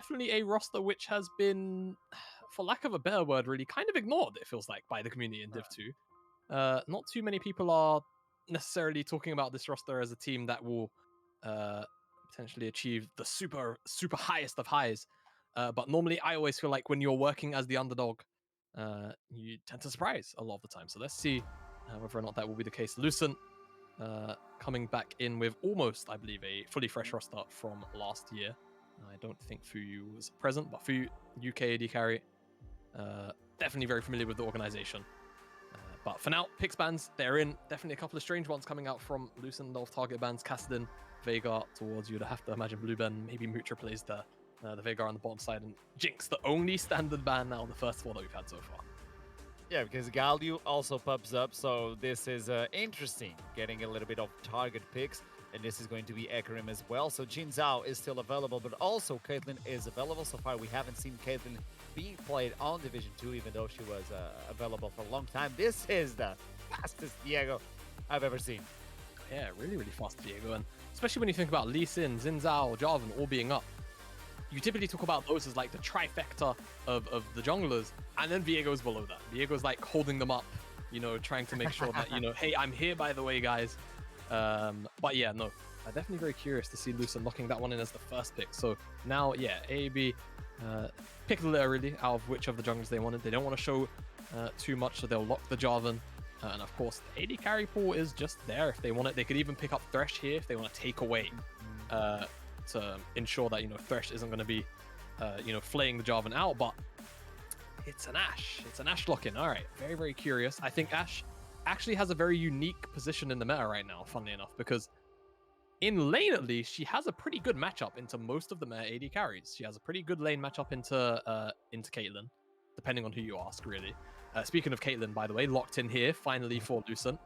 definitely a roster which has been, for lack of a better word, really kind of ignored, it feels like, by the community in Div 2. Not too many people are necessarily talking about this roster as a team that will potentially achieve the super highest of highs. But normally, I always feel like when you're working as the underdog, you tend to surprise a lot of the time. So let's see whether or not that will be the case. Lucent coming back in with almost, I believe, a fully fresh roster from last year. I don't think Fuyu was present, but Fuyu, UK AD carry, definitely very familiar with the organization. But for now, picks bans, they're in. Definitely a couple of strange ones coming out from Lucent, off-target bans. Kassadin, Veigar towards you. To have to imagine Blueben, maybe Mutra plays the Veigar on the bottom side, and Jinx, the only standard ban now, the first four that we've had so far. Yeah, because Galio also pops up, so this is interesting, getting a little bit of target picks, and this is going to be Ekarim as well. So Jin Zhao is still available, but also Caitlyn is available. So far, we haven't seen Caitlyn being played on Division 2, even though she was available for a long time. This is the fastest Diego I've ever seen. Yeah, really, really fast Diego, and especially when you think about Lee Sin, Xin Zhao, Jarvan all being up. You typically talk about those as like the trifecta of the junglers, and then Viego's below that. Viego's like holding them up, you know, trying to make sure that, you know, hey, I'm here by the way, guys. But yeah, no, I'm definitely very curious to see Lucent locking that one in as the first pick. So now, yeah, AAB picked a little really out of which of the junglers they wanted. They don't want to show too much, so they'll lock the Jarvan. And of course, the AD carry pool is just there if they want it. They could even pick up Thresh here if they want to take away to ensure that, you know, Thresh isn't going to be, you know, flaying the Jarvan out, but it's an Ashe. It's an Ashe lock-in. All right, very, very curious. I think Ashe actually has a very unique position in the meta right now, funnily enough, because in lane at least, she has a pretty good matchup into most of the meta AD carries. She has a pretty good lane matchup into Caitlyn, depending on who you ask, really. Speaking of Caitlyn, by the way, locked in here, finally for Lucent.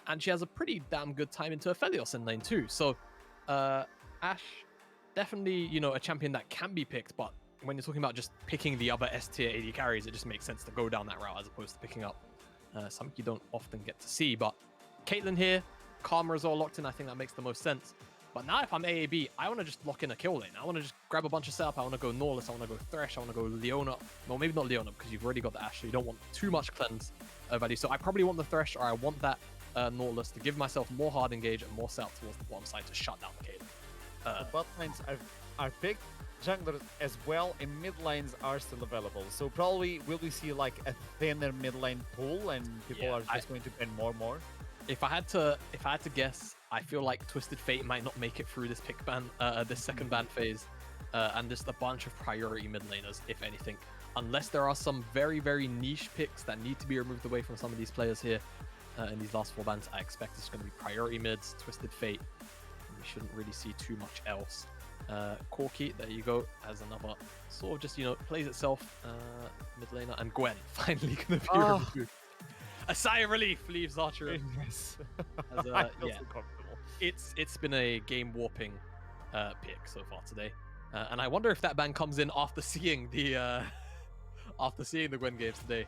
And she has a pretty damn good time into Aphelios in lane too. So Ashe, definitely, you know, a champion that can be picked, but when you're talking about just picking the other S-tier AD carries, it just makes sense to go down that route as opposed to picking up something you don't often get to see. But Caitlyn here, Karma is all locked in. I think that makes the most sense. But now if I'm AAB, I want to just lock in a kill lane. I want to just grab a bunch of setup. I want to go Norlis. I want to go Thresh. I want to go Leona. Well, maybe not Leona because you've already got the Ashe, so you don't want too much cleanse value. So I probably want the Thresh, or I want that Nautilus to give myself more hard engage and more setup towards the bottom side to shut down the Caitlyn. The bot lanes are picked, junglers as well, and mid lanes are still available. So probably will we see like a thinner mid lane pool, and people are just going to spend more. If I had to guess, I feel like Twisted Fate might not make it through this pick ban, this second ban phase, and just a bunch of priority mid laners, if anything, unless there are some very, very niche picks that need to be removed away from some of these players here in these last 4 bans. I expect it's going to be priority mids, Twisted Fate. We shouldn't really see too much else. Corki, there you go, as another sort of just, you know, plays itself mid laner, and Gwen finally going to be removed. A sigh of relief leaves archery. Yes. As, I feel yeah, so comfortable. it's been a game warping pick so far today, and I wonder if that ban comes in after seeing the Gwen games today,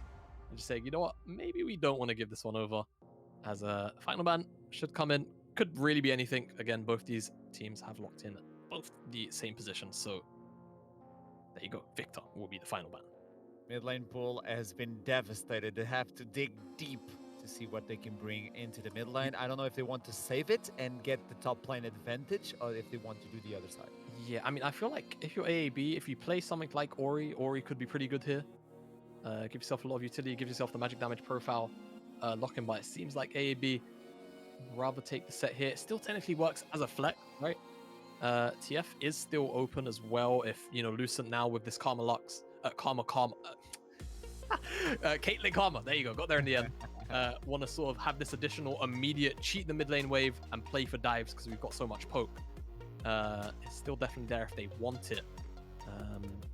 and just saying, you know what, maybe we don't want to give this one over. As a final ban should come in, could really be anything. Again, both these teams have locked in both the same positions, so there you go. Victor will be the final ban. Mid lane pool has been devastated. They have to dig deep to see what they can bring into the mid lane. I don't know if they want to save it and get the top lane advantage, or if they want to do the other side. Yeah, I mean, I feel like if you're AAB, if you play something like Ori could be pretty good here. Give yourself a lot of utility, give yourself the magic damage profile, lock in, but it seems like AAB rather take the set here. It still technically works as a flex, right? TF is still open as well if, you know, Lucent now with this Karma Lux, Caitlyn Karma, there you go, got there in the end. Want to sort of have this additional immediate cheat the mid lane wave and play for dives because we've got so much poke. It's still definitely there if they want it.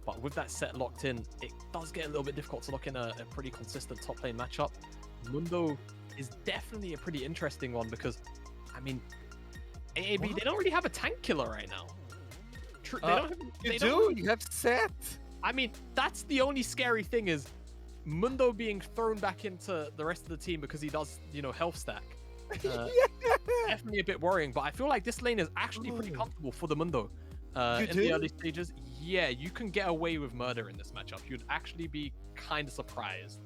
But with that set locked in, it does get a little bit difficult to lock in a pretty consistent top lane matchup. Mundo is definitely a pretty interesting one because, I mean, AAB, they don't really have a tank killer right now. You have Set. I mean, that's the only scary thing is Mundo being thrown back into the rest of the team because he does, you know, health stack. Definitely a bit worrying, but I feel like this lane is actually pretty comfortable for the Mundo. In the early stages, yeah, you can get away with murder in this matchup. You'd actually be kind of surprised.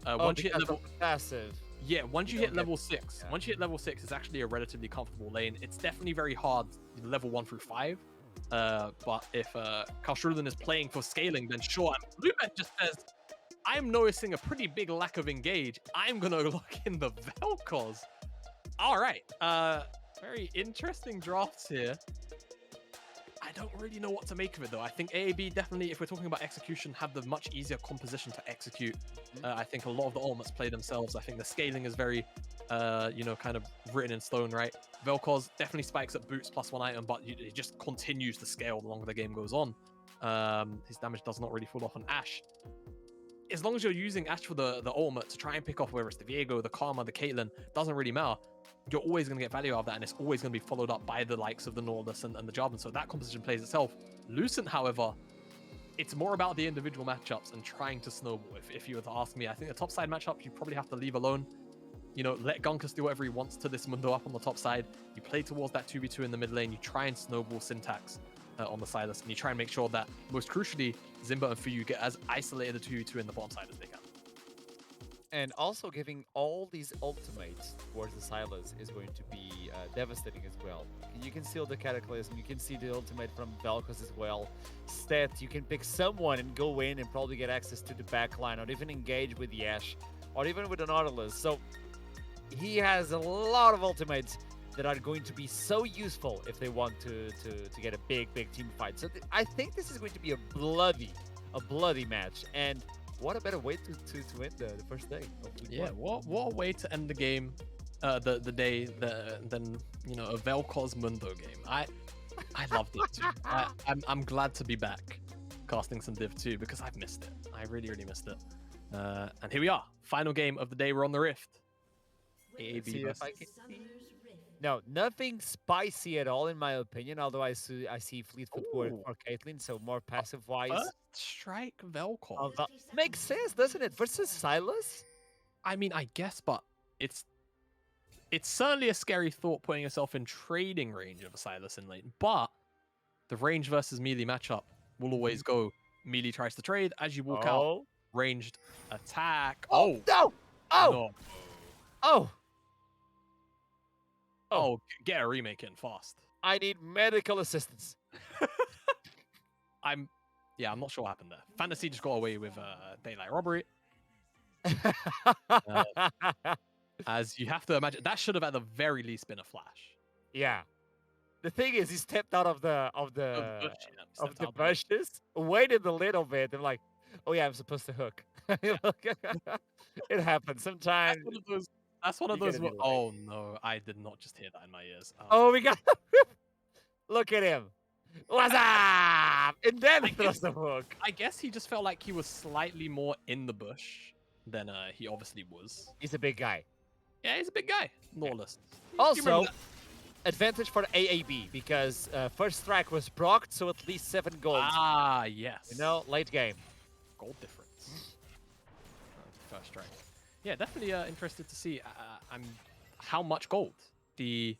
Once you hit level passive. Yeah, once you hit level 6, once you hit level 6, it's actually a relatively comfortable lane. It's definitely very hard level 1 through 5. But if Karlsruhen is playing for scaling, then sure. And Lucent just says, I'm noticing a pretty big lack of engage. I'm going to lock in the Vel'Koz. All right. Very interesting drafts here. I don't really know what to make of it, though. I think AAB definitely, if we're talking about execution, have the much easier composition to execute. I think a lot of the ultimates play themselves. I think the scaling is very, kind of written in stone, right? Vel'Koz definitely spikes up boots plus 1 item, but it just continues to scale the longer the game goes on. His damage does not really fall off on Ashe. As long as you're using Ashe for the ultimate to try and pick off whether it's the Viego, the Karma, the Caitlyn, doesn't really matter. You're always going to get value out of that, and it's always going to be followed up by the likes of the Nautilus and the Jarvan. So that composition plays itself. Lucent, however, it's more about the individual matchups and trying to snowball. If you were to ask me, I think the top side matchup, you probably have to leave alone. Let Gunkus do whatever he wants to this Mundo up on the top side. You play towards that 2v2 in the mid lane. You try and snowball Syntax on the Sylas, and you try and make sure that, most crucially, Zimba and Fuyu get as isolated a 2v2 in the bottom side as they can. And also giving all these ultimates towards the Sylas is going to be devastating as well. You can steal the Cataclysm, you can see the ultimate from Vel'Koz as well. Stat, you can pick someone and go in and probably get access to the backline, or even engage with the Ashe, or even with the Nautilus. So he has a lot of ultimates that are going to be so useful if they want to get a big team fight. So I think this is going to be a bloody match. And what a better way to end the first day. Yeah, what a way to end the game, the day than a Vel'Koz Mundo game. I loved it too. I'm glad to be back casting some Div 2 because I've missed it. I really missed it. And here we are, final game of the day. We're on the Rift. AAB versus... No, nothing spicy at all in my opinion. Although I see Fleet Footwork for Caitlyn, so more passive wise. First strike Vel'Koz. Makes sense, doesn't it? Versus Sylas? I mean, I guess, but it's certainly a scary thought putting yourself in trading range of a Sylas in lane. But the range versus melee matchup will always go. Melee tries to trade as you walk out. Ranged attack. Oh no! Oh! No. Oh, get a remake in fast. I need medical assistance. I'm not sure what happened there. Fantasy just got away with daylight robbery. As you have to imagine, that should have at the very least been a flash. Yeah. The thing is, he stepped out of the bushes, waited a little bit, and like, oh yeah, I'm supposed to hook. It happens sometimes. That's one of those. Oh no, I did not just hear that in my ears. Oh, we got. Look at him. What's up? And then throws the hook. I guess he just felt like he was slightly more in the bush than he obviously was. He's a big guy. Yeah, he's a big guy. Lawless. Also, advantage for AAB because first strike was procced, so at least 7 gold. Ah, yes. Late game. Gold difference. First strike. Yeah, definitely interested to see how much gold the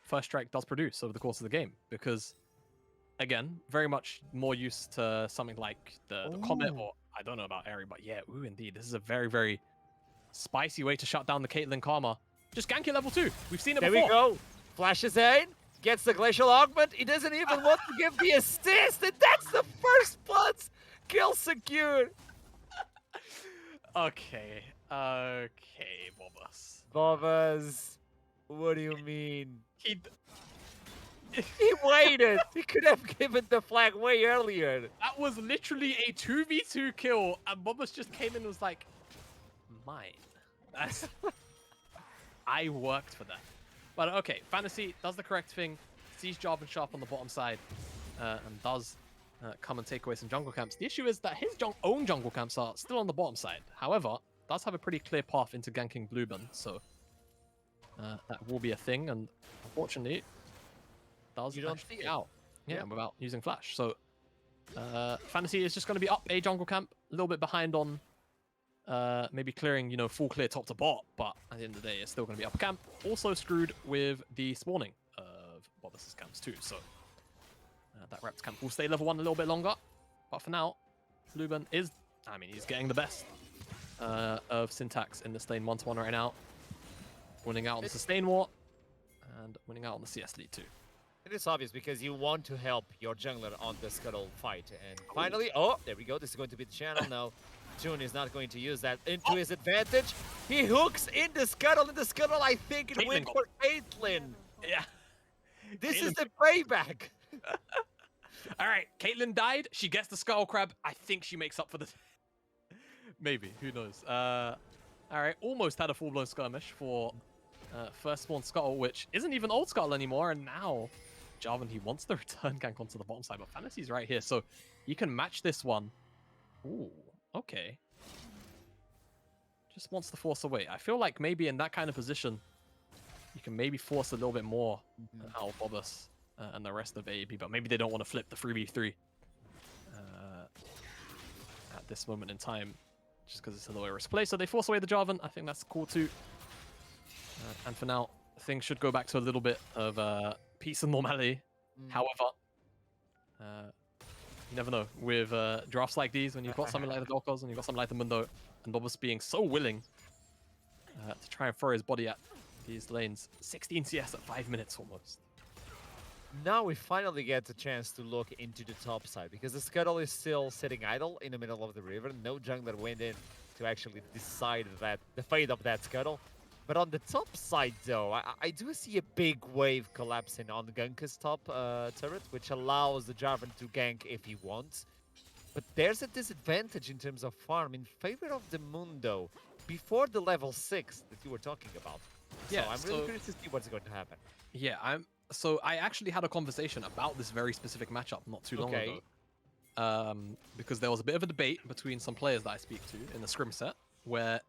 first strike does produce over the course of the game. Because, again, very much more used to something like the Comet, or I don't know about Airy, but yeah, indeed. This is a very, very spicy way to shut down the Caitlyn Karma. Just gank it level 2. We've seen it before. There we go. Flashes in, gets the Glacial Augment. He doesn't even want to give the assist, and that's the first blood kill secured. Okay, Bobus. Bobus, what do you mean? He waited. He could have given the flag way earlier. That was literally a 2v2 kill, and Bobus just came in and was like, mine. That's... I worked for that. But okay, Fantasy does the correct thing, sees Jarvan Sharp on the bottom side, and does come and take away some jungle camps. The issue is that his own jungle camps are still on the bottom side. However, does have a pretty clear path into ganking Blueburn, so that will be a thing, and unfortunately, does actually out. Yeah, without using flash. So Fantasy is just going to be up a jungle camp, a little bit behind on maybe clearing, full clear top to bot, but at the end of the day, it's still going to be up a camp. Also screwed with the spawning of Bobus's camps too, so That Reps camp will stay level 1 a little bit longer. But for now, Luben is, I mean, he's getting the best of Syntax in this lane 1-1 right now. Winning out on the Sustain War and winning out on the CS lead too. It is obvious because you want to help your jungler on the Scuttle fight. And finally, oh, there we go. This is going to be the channel now. June is not going to use that into his advantage. He hooks in the Scuttle. I think it went for Caitlyn. Yeah. This is the payback. All right, Caitlyn died. She gets the Scuttle Crab. I think she makes up for the... Maybe, who knows? All right, almost had a full-blown skirmish for first spawn Scuttle, which isn't even old Scuttle anymore. And now, Jarvan, he wants the return gank onto the bottom side, but Fantasy's right here, so he can match this one. Ooh, okay. Just wants to force away. I feel like maybe in that kind of position, you can maybe force a little bit more out of Bobus and the rest of AAB, but maybe they don't want to flip the 3v3 at this moment in time, just because it's a low risk play. So they force away the Jarvan. I think that's cool too. And for now, things should go back to a little bit of peace and normality. However, you never know. With drafts like these, when you've got something like the Dolcos and you've got something like the Mundo, and Bobus being so willing to try and throw his body at these lanes. 16 CS at 5 minutes almost. Now we finally get the chance to look into the top side, because the Scuttle is still sitting idle in the middle of the river. No jungler went in to actually decide that the fate of that Scuttle. But on the top side, though, I do see a big wave collapsing on Gunka's top turret, which allows the Jarvan to gank if he wants. But there's a disadvantage in terms of farm in favor of the Mundo before the level 6 that you were talking about. Yeah, so I'm really curious to see what's going to happen. Yeah, so I actually had a conversation about this very specific matchup not too long ago. Because there was a bit of a debate between some players that I speak to in the scrim set, where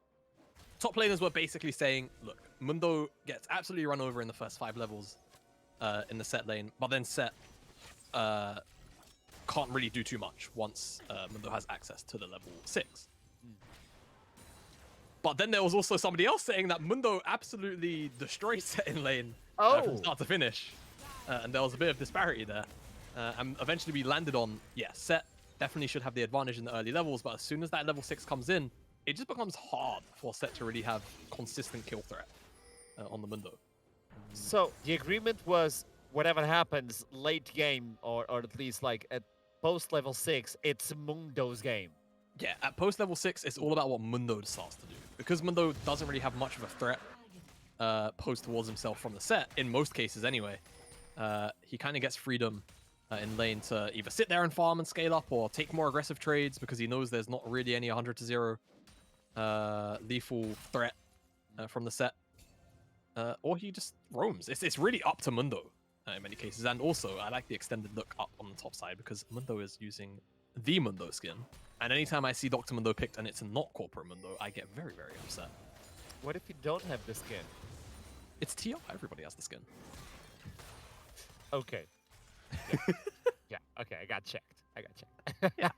top laners were basically saying, look, Mundo gets absolutely run over in the first 5 levels in the set lane, but then set can't really do too much once Mundo has access to the level 6. But then there was also somebody else saying that Mundo absolutely destroys set in lane from start to finish. And there was a bit of disparity there. And eventually we landed on, yeah, set definitely should have the advantage in the early levels, but as soon as that level 6 comes in, it just becomes hard for set to really have consistent kill threat on the Mundo. So the agreement was whatever happens late game, or at least like at post level 6, it's Mundo's game. Yeah, at post level 6, it's all about what Mundo starts to do. Because Mundo doesn't really have much of a threat posed towards himself from the set, in most cases anyway, he kind of gets freedom in lane to either sit there and farm and scale up, or take more aggressive trades because he knows there's not really any 100-0 lethal threat from the set, or he just roams. It's really up to Mundo in many cases. And also, I like the extended look up on the top side because Mundo is using the Mundo skin, and anytime I see Dr. Mundo picked and it's not Corporate Mundo, I get very, very upset. What if you don't have the skin? It's TR. Everybody has the skin. Okay. Yeah, okay, I got checked. Yeah.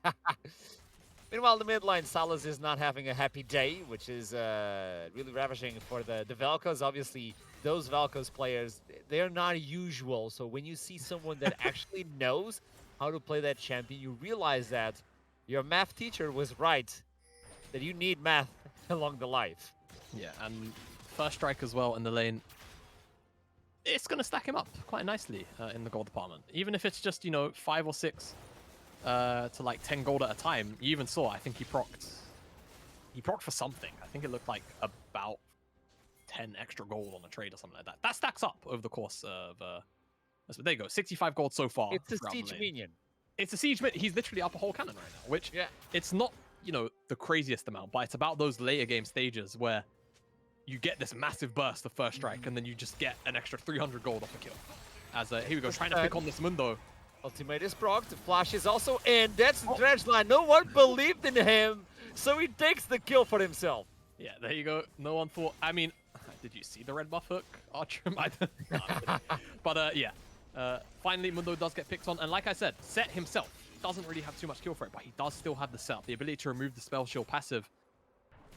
Meanwhile, the mid line, Salas is not having a happy day, which is really ravishing for the Velcos. Obviously, those Velcos players, they're not usual. So when you see someone that actually knows how to play that champion, you realize that your math teacher was right, that you need math along the life. Yeah, and first strike as well in the lane. It's going to stack him up quite nicely in the gold department. Even if it's just, 5 or 6 to like 10 gold at a time. You even saw, I think he procced for something. I think it looked like about 10 extra gold on a trade or something like that. That stacks up over the course of... so there you go, 65 gold so far. It's a siege minion. It's a siege minion. He's literally up a whole cannon right now, which it's not, the craziest amount, but it's about those later game stages where you get this massive burst of first strike, and then you just get an extra 300 gold off a kill. As here we go, trying to pick on this Mundo. Ultimate is procced, the flash is also in. That's the dredge line. No one believed in him, so he takes the kill for himself. Yeah, there you go. No one thought. I mean, did you see the red buff hook, Archer? But yeah, finally Mundo does get picked on, and like I said, Set himself doesn't really have too much kill for it, but he does still have the setup, the ability to remove the spell shield passive,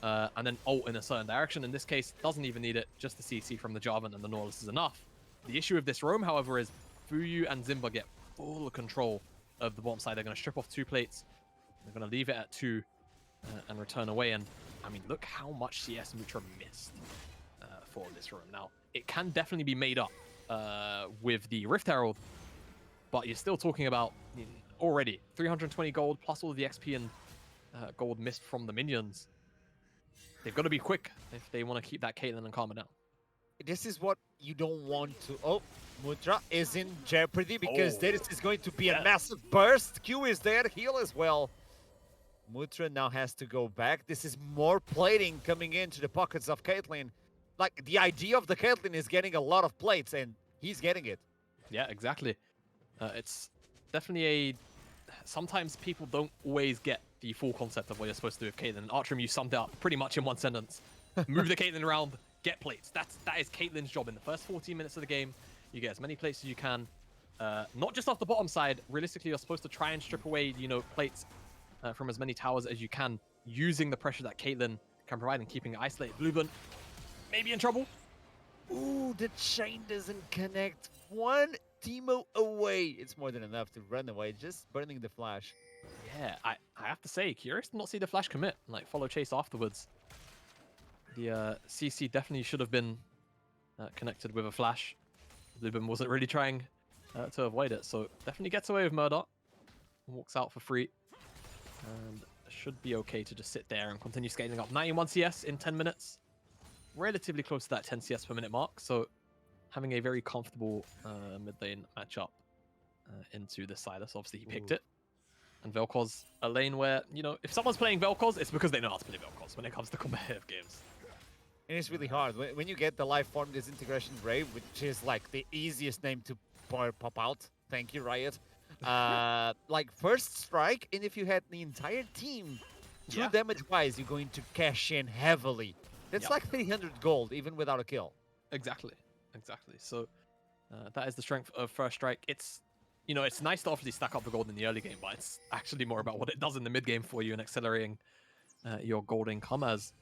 and then ult in a certain direction. In this case, doesn't even need it. Just the CC from the Jarvan and the Nautilus is enough. The issue with this roam, however, is Fuyu and Zimba get full control of the bottom side. They're going to strip off 2 plates. They're going to leave it at 2 and return away. And I mean, look how much CS Mutra missed for this room. Now, it can definitely be made up with the Rift Herald, but you're still talking about already 320 gold plus all of the XP and gold missed from the minions. They've got to be quick if they want to keep that Caitlyn and Karma down. This is what you don't want to... Oh, Mutra is in jeopardy because this is going to be a massive burst. Q is there, heal as well. Mutra now has to go back. This is more plating coming into the pockets of Caitlyn. Like, the idea of the Caitlyn is getting a lot of plates, and he's getting it. Yeah, exactly. It's definitely a... Sometimes people don't always get the full concept of what you're supposed to do with Caitlyn. Artrim, you summed it up pretty much in one sentence. Move the Caitlyn around, get plates. That is Caitlyn's job in the first 14 minutes of the game. You get as many plates as you can. Not just off the bottom side. Realistically, you're supposed to try and strip away, plates from as many towers as you can, using the pressure that Caitlyn can provide and keeping it isolated. Bluebun maybe in trouble. Ooh, the chain doesn't connect. One Teemo away. It's more than enough to run away, just burning the flash. Yeah, I have to say, curious to not see the flash commit, like follow chase afterwards. The CC definitely should have been connected with a flash. Bluebun wasn't really trying to avoid it, so definitely gets away with murder. Walks out for free. And should be okay to just sit there and continue scaling up. 91 CS in 10 minutes. Relatively close to that 10 CS per minute mark, so having a very comfortable mid lane matchup into this side. So obviously he picked it. And Vel'Koz, a lane where, if someone's playing Vel'Koz, it's because they know how to play Vel'Koz when it comes to competitive games. And it's really hard. When you get the live form disintegration Brave, which is like the easiest name to pop out. Thank you, Riot. Like first strike, and if you had the entire team, true damage-wise, you're going to cash in heavily. That's like 300 gold, even without a kill. Exactly. So that is the strength of first strike. It's it's nice to obviously stack up the gold in the early game, but it's actually more about what it does in the mid game for you and accelerating your gold income. As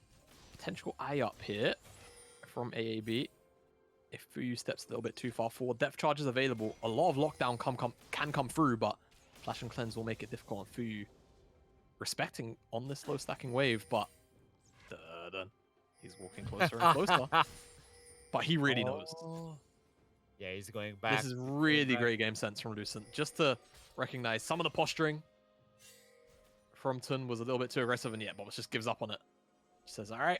potential eye up here from AAB. If Fuyu steps a little bit too far forward, depth charge is available. A lot of lockdown can come through, but Flash and Cleanse will make it difficult on Fuyu. Respecting on this low stacking wave, but he's walking closer and closer. But he really knows. Yeah, he's going back. This is really great game sense from Lucent. Just to recognize some of the posturing from Tun was a little bit too aggressive, and yet Bobbas just gives up on it. He says, all right,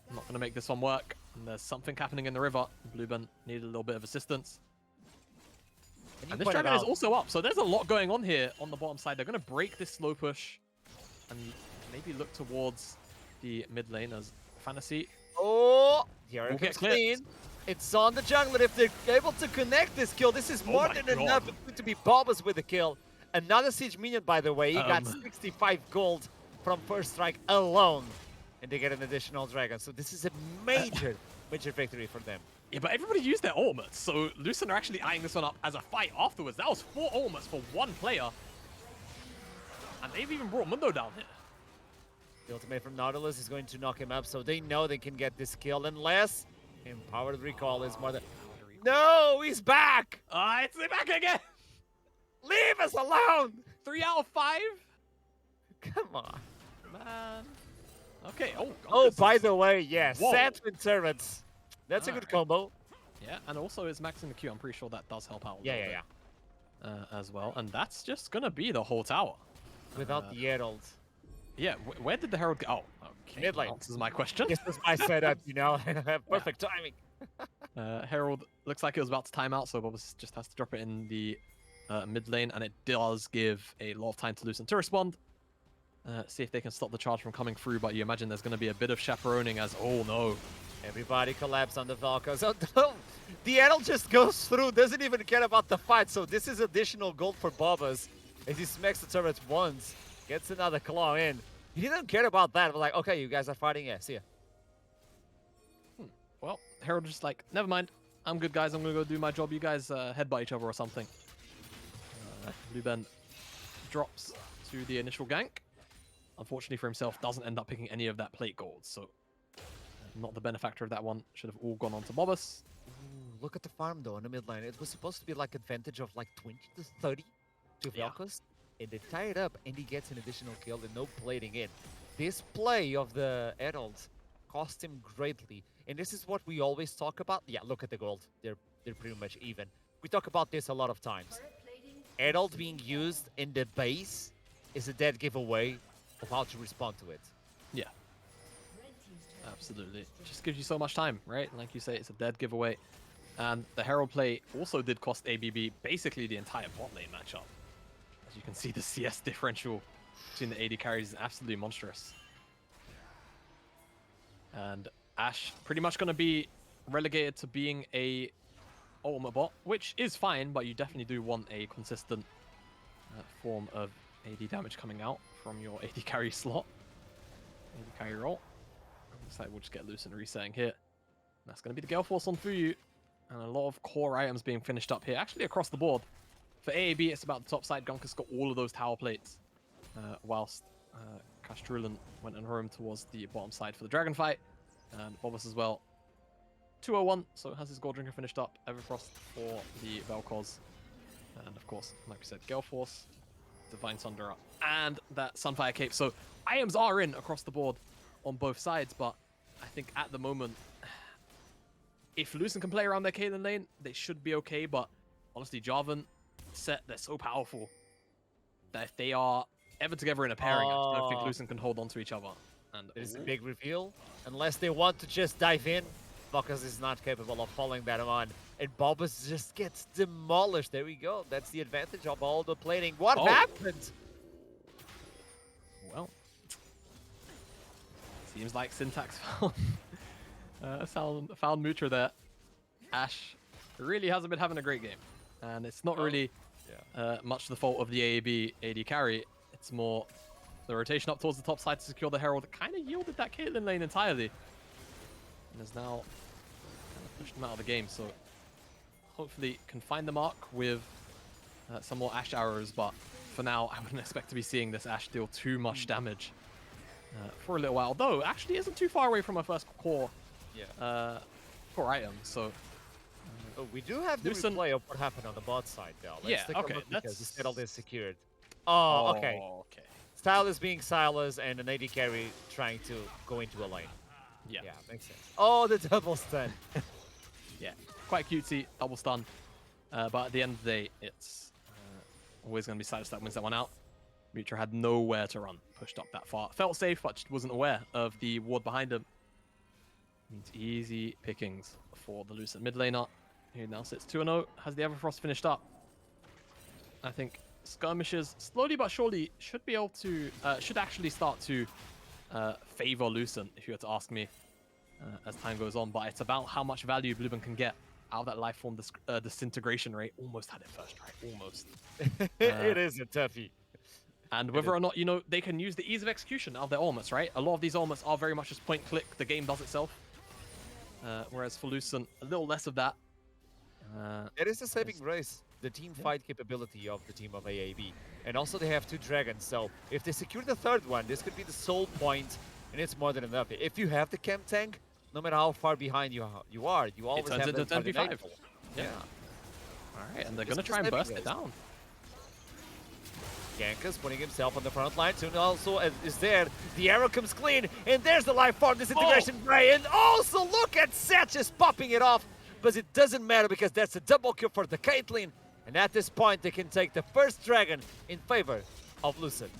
I'm not going to make this one work. And there's something happening in the river. Bluebun needed a little bit of assistance. And this dragon is also up. So there's a lot going on here on the bottom side. They're going to break this slow push and maybe look towards the mid lane as Fantasy. Oh, here it comes clean. It's on the jungler. If they're able to connect this kill, this is more than enough. It's going to be Bobbas with the kill. Another siege minion, by the way. He got 65 gold from first strike alone. And they get an additional dragon. So this is a major victory for them. Yeah, but everybody used their ultimates. So Lucent are actually eyeing this one up as a fight afterwards. That was 4 ultimates for 1 player. And they've even brought Mundo down here. The ultimate from Nautilus is going to knock him up, so they know they can get this kill. Unless Empowered Recall is more than... No, he's back! It's back again! Leave us alone! 3 out of 5? Come on. Man. Okay, by the way, yes, Sandwich Servants. That's a good combo. Yeah, and also is maxing the Q. I'm pretty sure that does help out. Yeah. As well, and that's just gonna be the whole tower. Without the Herald. Yeah, where did the Herald go? Oh, okay. Mid lane. Answers my question. This was my setup, Perfect timing. Herald looks like it was about to time out, so Bobbas just has to drop it in the mid lane, and it does give a lot of time to Lucent to respond. See if they can stop the charge from coming through, but you imagine there's going to be a bit of chaperoning as, oh no. Everybody collapse on the Valkyries. So the Herald just goes through, doesn't even care about the fight. So this is additional gold for Bobbas as he smacks the turret once, gets another claw in. He didn't care about that, but like, okay, you guys are fighting, yeah, see ya. Well, Herald just like, never mind. I'm good, guys. I'm going to go do my job. You guys headbutt each other or something. Bluebun drops to the initial gank. Unfortunately for himself, doesn't end up picking any of that plate gold, so not the benefactor of that one. Should have all gone on to Bobbas. look at the farm though in the mid lane. It was supposed to be like advantage of like 20 to 30 to Yeah. Vel'Koz, and they tie it up, and he gets an additional kill and no plating in. This play of the Herald cost him greatly, and this is what we always talk about. Yeah, look at the gold. They're pretty much even. We talk about this a lot of times. Herald being used in the base is a dead giveaway of how to respond to it. Yeah. Absolutely. Just gives you so much time, right? Like you say, it's a dead giveaway. And the Herald play also did cost ABB basically the entire bot lane matchup. As you can see, the CS differential between the AD carries is absolutely monstrous. And Ashe pretty much going to be relegated to being a ultimate bot, which is fine, but you definitely do want a consistent form of AD damage coming out from your AD carry slot. AD carry role. Looks like we'll just get Lucent resetting here. That's going to be the Gale Force on Fuyu. And a lot of core items being finished up here, actually across the board. For AAB, it's about the top side. Gunka's got all of those tower plates, whilst Castrulan went and roamed towards the bottom side for the dragon fight. And Bobus as well. 201, so has his Gold Drinker finished up. Everfrost for the Vel'Koz. And of course, like we said, Gale Force, Divine Sunderer, and that Sunfire Cape. So items are in across the board on both sides, but I think at the moment, if Lucent can play around their Caitlyn lane, they should be okay, but honestly, Jarvan, Set, they're so powerful that if they are ever together in a pairing, I just don't think Lucent can hold on to each other. And There's a big reveal. Unless they want to just dive in, Bockus is not capable of following that on. And Bobus just gets demolished. There we go. That's the advantage of all the plating. What happened? Well, seems like Syntax found Mutra there. Ashe really hasn't been having a great game. And it's not really much the fault of the AAB AD carry. It's more the rotation up towards the top side to secure the Herald that kind of yielded that Caitlyn lane entirely. And has now pushed them out of the game. So hopefully can find the mark with some more Ashe arrows. But for now, I wouldn't expect to be seeing this Ashe deal too much damage for a little while. Though, actually isn't too far away from our first core, core item. So oh, we do have the replay of what happened on the bot side, though. Let's take a look because the settle is secured. Oh, okay. Style is being Silas and an AD carry trying to go into a lane. Yeah, makes sense. Oh, the double stun. Yeah, quite cutesy, double stun. But at the end of the day, it's always going to be Silas that wins that one out. Mutra had nowhere to run, pushed up that far. Felt safe, but just wasn't aware of the ward behind him. Means easy pickings for the Lucent mid laner, who now sits 2-0, has the Everfrost finished up. I think skirmishes, slowly but surely, should be able to, should actually start to favor Lucent, if you were to ask me, as time goes on. But it's about how much value Blueburn can get out of that life form disintegration rate. Almost had it first try, almost. It is a toughie. And whether or not, you know, they can use the ease of execution of their ultimates, right? A lot of these ultimates are very much just point click, the game does itself. Whereas for Lucent, a little less of that. It is a saving grace, the team fight capability of the team of AAB. And also they have 2 dragons, so if they secure the 3rd one, this could be the sole point, and it's more than enough. If you have the chem tank, no matter how far behind you are, you always have the 10v5. Yeah. Alright, and they're going to try and burst it down. Ganka's putting himself on the front line. Soon also is there. The arrow comes clean, and there's the life form disintegration spray. And also look at Seth just popping it off. But it doesn't matter because that's a double kill for the Caitlyn. And at this point, they can take the first dragon in favor of Lucent.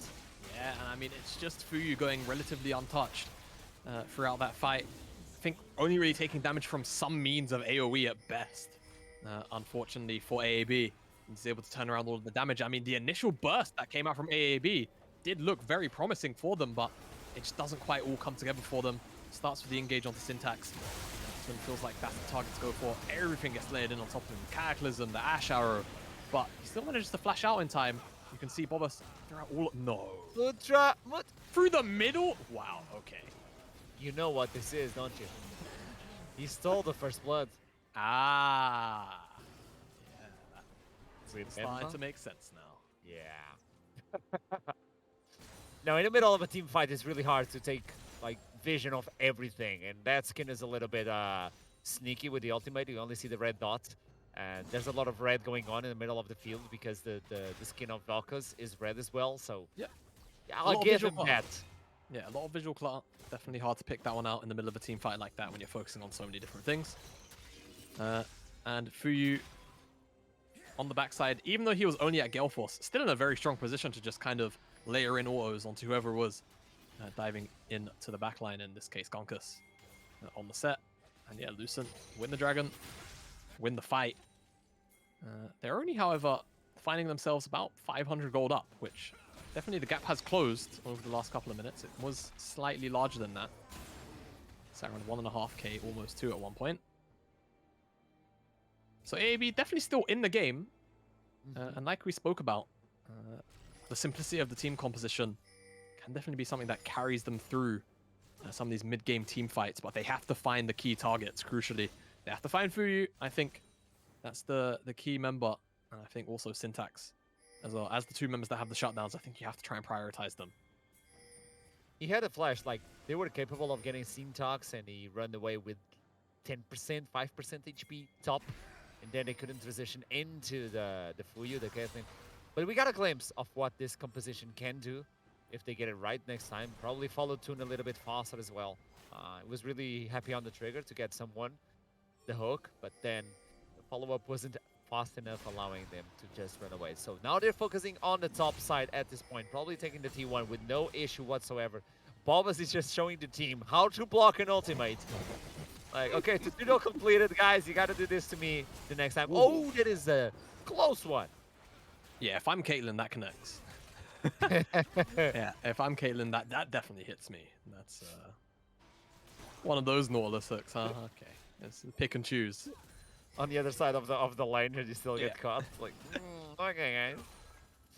Yeah, and I mean, it's just Fuyu going relatively untouched throughout that fight. I think only really taking damage from some means of AoE at best. Unfortunately for AAB, he's able to turn around all of the damage. I mean, the initial burst that came out from AAB did look very promising for them, but it just doesn't quite all come together for them. Starts with the engage onto Syntax. It feels like that's the target to go for. Everything gets layered in on top of him. Cataclysm, the Ashe Arrow. But he still manages to flash out in time. You can see Bobus throughout all... No. Through the middle? Wow, okay. You know what this is, don't you? He stole the first blood. Ah. Yeah. It's starting to make sense now. Yeah. Now, in the middle of a team fight, it's really hard to take like vision of everything, and that skin is a little bit sneaky with the ultimate. You only see the red dot. And there's a lot of red going on in the middle of the field because the skin of Vel'Koz is red as well. So Yeah. yeah, I'll give him that. Yeah, a lot of visual clutter. Definitely hard to pick that one out in the middle of a team fight like that when you're focusing on so many different things. And Fuyu on the backside, even though he was only at Gale Force, still in a very strong position to just kind of layer in autos onto whoever was diving into the backline, in this case Gonkus, on the set. And yeah, Lucent win the Dragon, win the fight. They're only, however, finding themselves about 500 gold up, which definitely the gap has closed over the last couple of minutes. It was slightly larger than that. It's around 1.5k, almost 2 at one point. So AAB definitely still in the game. And like we spoke about, the simplicity of the team composition can definitely be something that carries them through some of these mid-game team fights. But they have to find the key targets, crucially. They have to find Fuyu. I think that's the key member. And I think also Syntax as well. As the two members that have the shutdowns, I think you have to try and prioritize them. He had a flash, like, they were capable of getting Syntax, and he ran away with 10%, 5% HP top. And then they couldn't transition into the Fuyu, the Caitlyn. But we got a glimpse of what this composition can do if they get it right next time. Probably follow Toon a little bit faster as well. I was really happy on the trigger to get someone the hook, but then the follow-up wasn't fast enough, allowing them to just run away. So now they're focusing on the top side at this point, probably taking the T1 with no issue whatsoever. Bobbas is just showing the team how to block an ultimate. Like, okay, tutorial completed, guys. You got to do this to me the next time. Ooh. Oh, that is a close one. Yeah, if I'm Caitlyn, that connects. Yeah, if I'm Caitlyn, that definitely hits me. That's one of those Nautilus hooks, huh? Okay, it's pick and choose. On the other side of the lane, you still get caught. Like, okay, guys.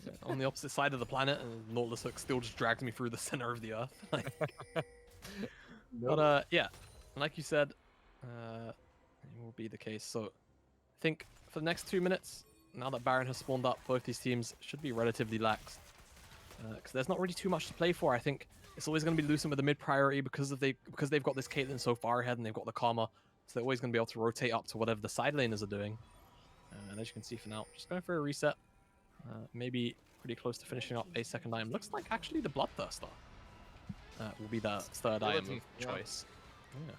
Yeah, on the opposite side of the planet, and Nautilus hook still just drags me through the center of the earth. Like, but yeah, like you said, it will be the case. So I think for the next 2 minutes, now that Baron has spawned up, both these teams should be relatively lax. Because there's not really too much to play for. I think it's always going to be Lucent with the mid priority because they've got this Caitlyn so far ahead and they've got the Karma. So they're always going to be able to rotate up to whatever the side laners are doing. And as you can see for now, just going for a reset. Maybe pretty close to finishing up a second item. Looks like actually the Bloodthirster will be the third item of choice. Yeah.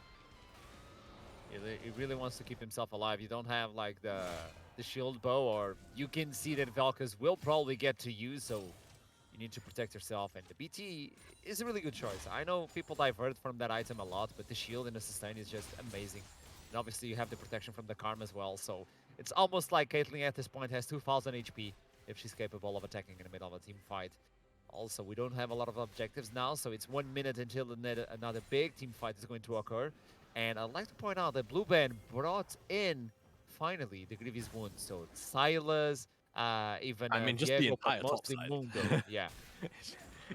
He really wants to keep himself alive. You don't have like the shield bow, or you can see that Vel'Koz will probably get to you, so you need to protect yourself. And the BT is a really good choice. I know people divert from that item a lot, but the shield and the sustain is just amazing. And obviously you have the protection from the Karma as well, so it's almost like Caitlyn at this point has 2000 HP if she's capable of attacking in the middle of a team fight. Also, we don't have a lot of objectives now, so it's 1 minute until another big team fight is going to occur. And I'd like to point out that Blue Band brought in, finally, the Grievous Wound. So Silas, even I mean, just Diego, the entire top side. Mundo. Yeah.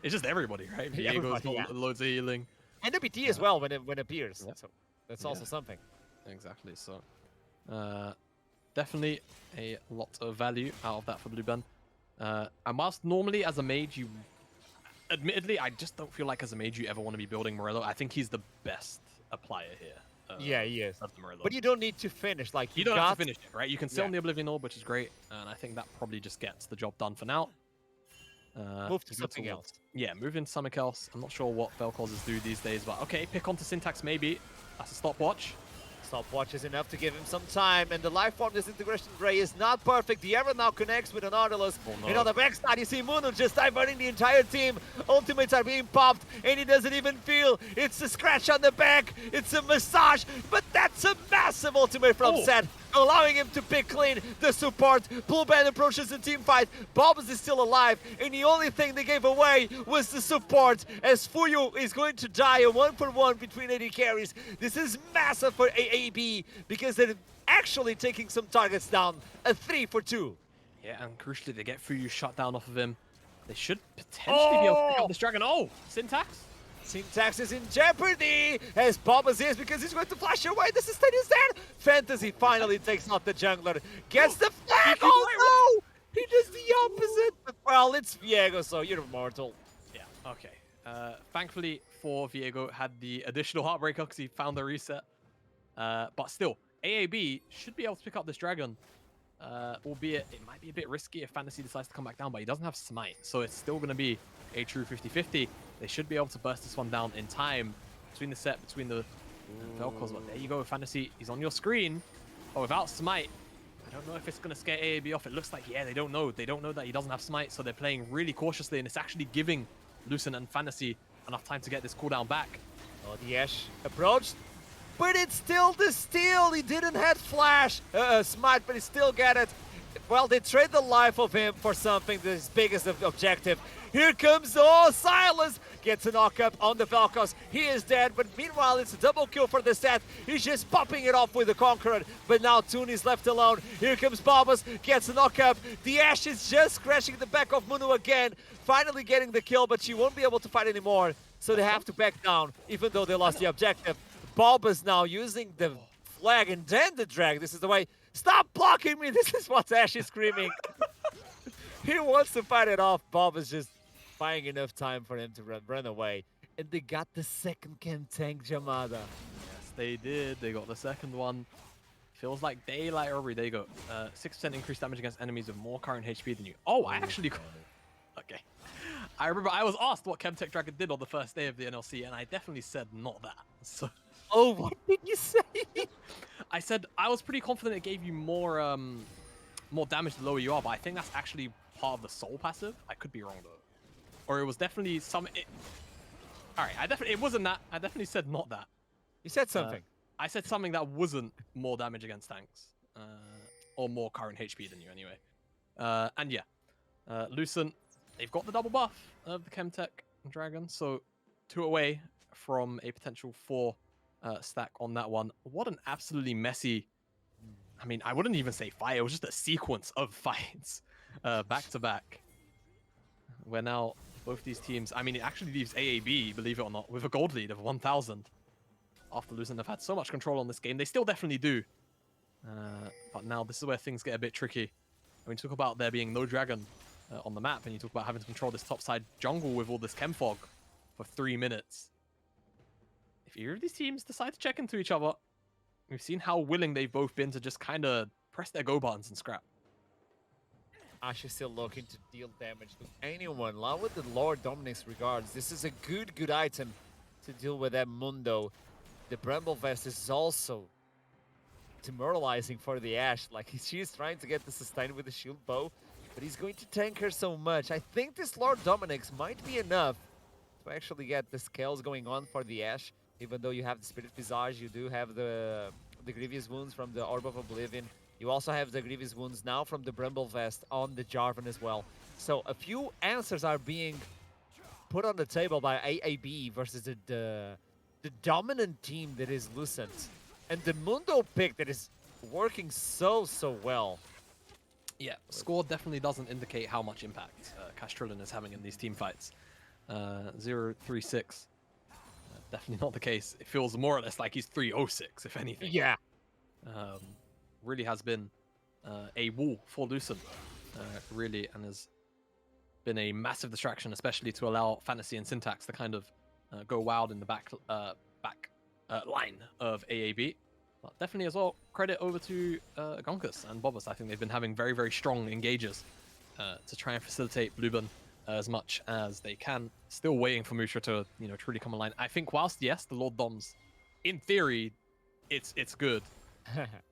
It's just everybody, right? Diego's got loads of healing. And the BT as well when it appears. Yeah. So that's also something. Exactly. So definitely a lot of value out of that for Blue Band. And whilst normally as a mage, admittedly, I just don't feel like as a mage you ever want to be building Morello. I think he's the best applier here. Yeah, he is. Of the Morello. But you don't need to finish. Like you don't have to finish it, right? You can sell on the Oblivion Orb, which is great, and I think that probably just gets the job done for now. Move to something else. Yeah, move into something else. I'm not sure what Vel'Kozes do these days, but okay, pick onto Syntax maybe. That's a stopwatch. Stopwatch is enough to give him some time, and the life form disintegration ray is not perfect. The arrow now connects with an Nautilus. Oh, no. And on the backside, you see Muno just diverting the entire team. Ultimates are being popped, and he doesn't even feel. It's a scratch on the back. It's a massage, but that's a massive ultimate from Seth, allowing him to pick clean the support. Blue Band approaches the team fight. Bobbas is still alive, and the only thing they gave away was the support, as Fuyu is going to die a 1-for-1 between AD carries. This is massive for AAB because they're actually taking some targets down. A 3-for-2. Yeah, and crucially, they get Fuyu shut down off of him. They should potentially be able to pick up this dragon. Oh, Syntax? Syntax is in jeopardy, as Bobbas is, because he's going to flash away. The sustain is dead. Fantasy finally takes out the jungler. Gets the flag. Oh no! He does the opposite. But, well, it's Viego, so you're immortal. Yeah, okay. Thankfully for Viego, had the additional Heartbreaker because he found the reset. But still, AAB should be able to pick up this dragon. Albeit it might be a bit risky if Fantasy decides to come back down, but he doesn't have Smite, so it's still going to be a true 50-50. They should be able to burst this one down in time between the set, between the Velcros. But there you go, Fantasy. He's on your screen. But without Smite, I don't know if it's going to scare AAB off. It looks like, yeah, they don't know. They don't know that he doesn't have Smite, so they're playing really cautiously, and it's actually giving Lucent and Fantasy enough time to get this cooldown back. Oh, the Ashe approached, but it's still the steal. He didn't have Flash, Smite, but he still got it. Well, they trade the life of him for something that's his biggest objective. Here comes, oh, Silas gets a knockup on the Velcos. He is dead, but meanwhile, it's a double kill for the set. He's just popping it off with the Conqueror, but now Toon is left alone. Here comes Bobas, gets a knockup. The Ashe is just crashing the back of Munu again, finally getting the kill, but she won't be able to fight anymore, so they have to back down, even though they lost the objective. Bobas now using the flag and then the drag. This is the way. Stop blocking me! This is what Ashe is screaming. He wants to fight it off. Bob is just buying enough time for him to run away. And they got the second chem tank, Jamada. Yes, they did. They got the second one. Feels like daylight robbery. There you go. 6% increased damage against enemies with more current HP than you. Oh, I actually... Okay. I remember I was asked what Chemtech Dragon did on the first day of the NLC, and I definitely said not that. So... Oh, what did you say? I said I was pretty confident it gave you more more damage the lower you are, but I think that's actually part of the soul passive. I could be wrong though. Or it was definitely some... Alright, it wasn't that. I definitely said not that. You said something. I said something that wasn't more damage against tanks. Or more current HP than you anyway. And yeah. Lucent, they've got the double buff of the Chemtech Dragon, so 2 away from a potential 4 stack on that one. What an absolutely messy... I mean, I wouldn't even say fight. It was just a sequence of fights back to back. Where now both these teams... I mean, it actually leaves AAB, believe it or not, with a gold lead of 1,000. After Lucent have had so much control on this game. They still definitely do. But now this is where things get a bit tricky. When you talk about there being no dragon on the map, and you talk about having to control this topside jungle with all this chem fog for 3 minutes. If either of these teams decide to check into each other, we've seen how willing they've both been to just kind of press their go buttons and scrap. Ashe is still looking to deal damage to anyone. Along with the Lord Dominic's regards, this is a good item to deal with that Mundo. The Bramble Vest is also demoralizing for the Ashe. Like, she's trying to get the sustain with the shield bow, but he's going to tank her so much. I think this Lord Dominic's might be enough to actually get the scales going on for the Ashe. Even though you have the Spirit Visage, you do have the Grievous Wounds from the Orb of Oblivion. You also have the Grievous Wounds now from the Bramble Vest on the Jarvan as well. So a few answers are being put on the table by AAB versus the dominant team that is Lucent. And the Mundo pick that is working so well. Yeah, score definitely doesn't indicate how much impact Castrillon is having in these team fights. 0-3-6. Definitely not the case. It feels more or less like he's 3-0-6, if anything. Yeah. Really has been a wall for Lucent, really, and has been a massive distraction, especially to allow Fantasy and Syntax to kind of go wild in the back line of AAB. But definitely as well, credit over to Gonkus and Bobus. I think they've been having very strong engages to try and facilitate Blueburn as much as they can. Still waiting for Mushra to, truly come online. I think whilst, yes, the Lord Doms, in theory, it's good.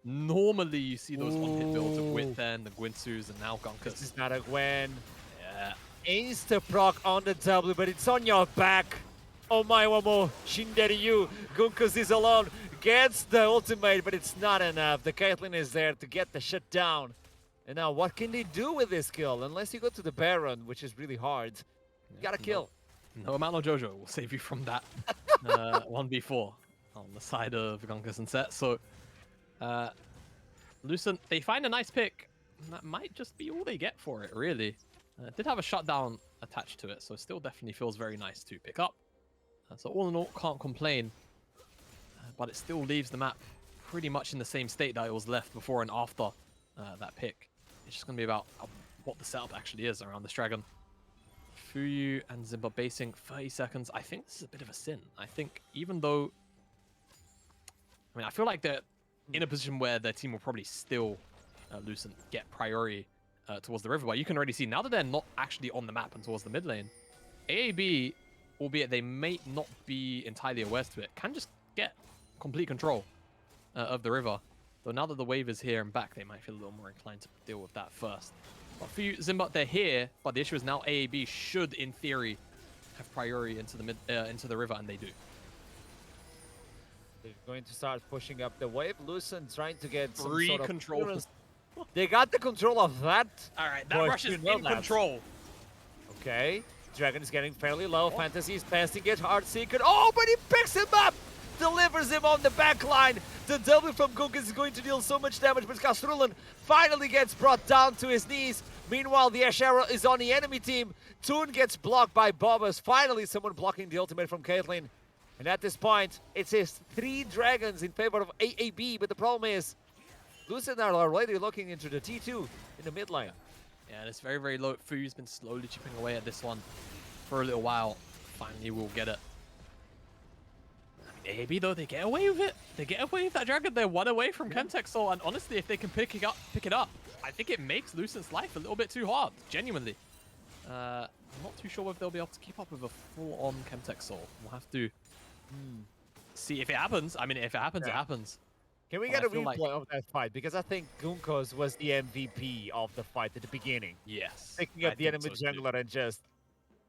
Normally, you see those one-hit builds of Gwynten, the Gwynsus, and now Gonkus. This is not a Gwen. Yeah. Insta-proc on the W, but it's on your back. Oh my Wamo, Shinderyu. Gunkus is alone, gets the ultimate, but it's not enough. The Caitlyn is there to get the shut down. And now what can they do with this kill? Unless you go to the Baron, which is really hard. You gotta kill. No amount of Jojo will save you from that 1v4 on the side of Gonkus and Set. So, Lucent, they find a nice pick. That might just be all they get for it, really. It did have a shutdown attached to it, so it still definitely feels very nice to pick up. So all in all, can't complain. But it still leaves the map pretty much in the same state that it was left before and after that pick. It's just going to be about what the setup actually is around this dragon. Fuyu and Zimba basing 30 seconds. I think this is a bit of a sin. I think even though I mean, I feel like they're in a position where their team will probably still, Lucent, get priority towards the river. But you can already see now that they're not actually on the map and towards the mid lane, AAB, albeit they may not be entirely aware to it, can just get complete control of the river. Though now that the wave is here and back, they might feel a little more inclined to deal with that first. But for you, Zimbot, they're here, but the issue is now AAB should, in theory, have priority into the into the river, and they do. They're going to start pushing up the wave. Lucent trying to get some Free sort of control. clearance. They got the control of that. All right, that Boy, rush is you know in that. control. Okay, Dragon is getting fairly low. Fantasy is passing it. Heartseeker. Oh, but he picks him up! Delivers him on the back line. The W from Gunk is going to deal so much damage, but Castrulan finally gets brought down to his knees. Meanwhile, the Ash Arrow is on the enemy team. Toon gets blocked by Bobbers. Finally, someone blocking the ultimate from Caitlyn. And at this point, it says 3 dragons in favor of AAB, but the problem is, Lucent are already looking into the T2 in the mid lane. Yeah, and it's very, very low. Fu's been slowly chipping away at this one for a little while. Finally, we'll get it. I mean, AAB, though, they get away with it. They get away with that dragon. They're 1 away from Chemtech Soul, and honestly, if they can pick it up, I think it makes Lucent's life a little bit too hard, genuinely. I'm not too sure if they'll be able to keep up with a full-on Chemtech Soul. We'll have to see if it happens. I mean, if it happens, it happens. Can we But get I a feel replay like- of that fight? Because I think Gunkos was the MVP of the fight at the beginning. Yes. Picking I up the think enemy so, too. jungler and just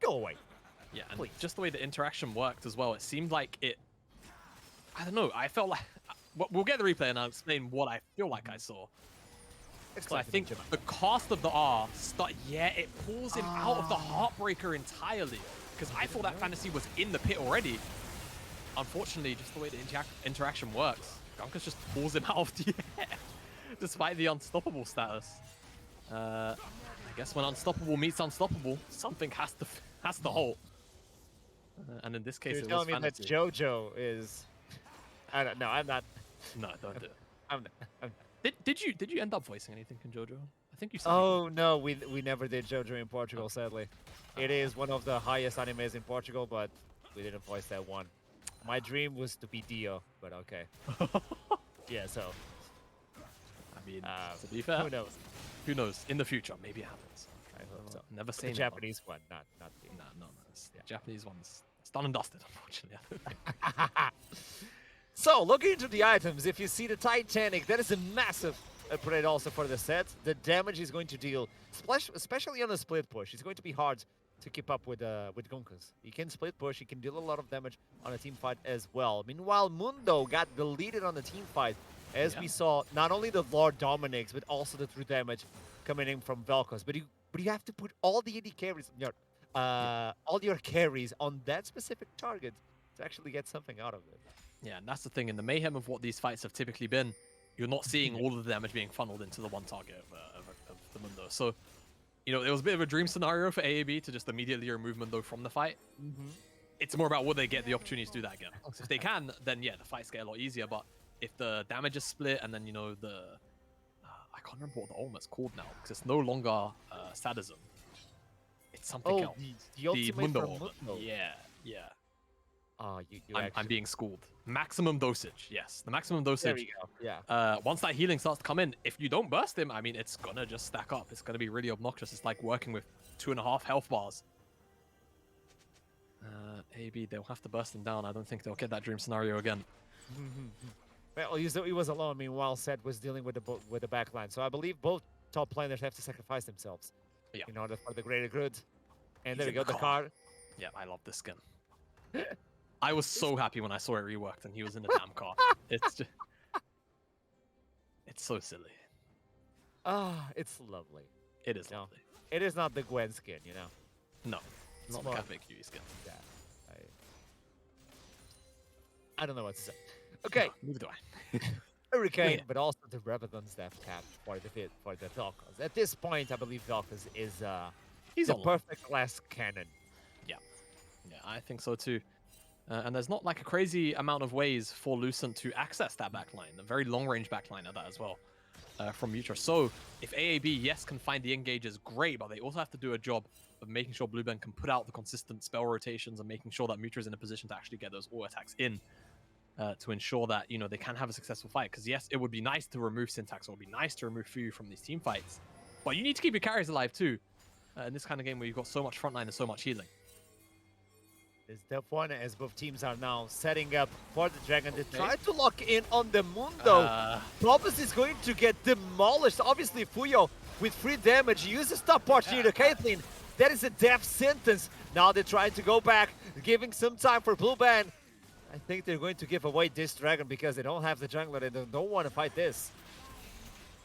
go away. Yeah, and Please. just the way the interaction worked as well, it seemed like it... I don't know, I felt like... We'll get the replay and I'll explain what I feel like I saw. So I think the cast of the R, it pulls him out of the Heartbreaker entirely. Because I thought that Fantasy was in the pit already. Unfortunately, just the way the interaction works, Gunkus just pulls him out of the air. Despite the unstoppable status. I guess when unstoppable meets unstoppable, something has to halt. And in this case, You're it was telling me that Fantasy. JoJo is... I don't know, I'm not... No, don't do it. I'm not. Did you end up voicing anything in JoJo? I think you said. Oh no, we never did JoJo in Portugal, sadly. It is one of the highest animes in Portugal, but we didn't voice that one. My dream was to be Dio, but okay. Yeah, so I mean, to be fair, who knows? Who knows? In the future, maybe it happens. I hope so. Never say The never. Japanese one, not the... No. The Japanese one's it's done and dusted, unfortunately. So, looking into the items, if you see the Titanic, that is a massive upgrade also for the set. The damage is going to deal, especially on the split push. It's going to be hard to keep up with Gunkus. He can split push, he can deal a lot of damage on a team fight as well. Meanwhile, Mundo got deleted on the team fight, as we saw not only the Lord Dominix, but also the true damage coming in from Vel'Koz. But you have to put all the AD carries, all your carries on that specific target to actually get something out of it. Yeah, and that's the thing. In the mayhem of what these fights have typically been, you're not seeing all of the damage being funneled into the one target of the Mundo. So, it was a bit of a dream scenario for AAB to just immediately remove Mundo from the fight. It's more about will they get the opportunity to do that again. So if they can, then yeah, the fights get a lot easier. But if the damage is split and then, the... I can't remember what the ultimate's called now, because it's no longer sadism. It's something else. The ultimate Mundo from ultimate. Mundo. Yeah. I'm I'm being schooled. Maximum dosage, yes. The maximum dosage. There we go. Yeah. Once that healing starts to come in, if you don't burst him, I mean, it's gonna just stack up. It's gonna be really obnoxious. It's like working with 2.5 health bars. AB, they'll have to burst him down. I don't think they'll get that dream scenario again. Well, he was alone. Meanwhile, Seth was dealing with the backline. So I believe both top laners have to sacrifice themselves in order for the greater good. And there we go, the card. Yeah, I love this skin. I was so happy when I saw it reworked and he was in the damn car. It's just... It's so silly. Ah, it's lovely. It is lovely. It is not the Gwen skin, No, it's not the more- Cafe Cutie skin. Yeah. I don't know what to say. Okay, Neither do I. Hurricane, Yeah. but also the Revenant's death cap for the Vel'Koz. At this point, I believe Vel'Koz is He's the on. perfect last cannon. Yeah, I think so too. And there's not like a crazy amount of ways for Lucent to access that backline. A very long-range backline at that as well from Mutra. So if AAB, yes, can find the engages, great, but they also have to do a job of making sure Blueben can put out the consistent spell rotations and making sure that Mutra is in a position to actually get those auto attacks in. to ensure that, you know, they can have a successful fight. Because yes, it would be nice to remove Syntax, or it would be nice to remove Fuyu from these team fights, but you need to keep your carries alive too, in this kind of game where you've got so much frontline and so much healing. It's tough one as both teams are now setting up for the Dragon. They try to lock in on the Moon though. Bobus is going to get demolished. Obviously, Fuyo with free damage uses top part here to Caitlyn. That is a death sentence. Now they're trying to go back, giving some time for Blue Band. I think they're going to give away this Dragon because they don't have the jungler and they don't want to fight this.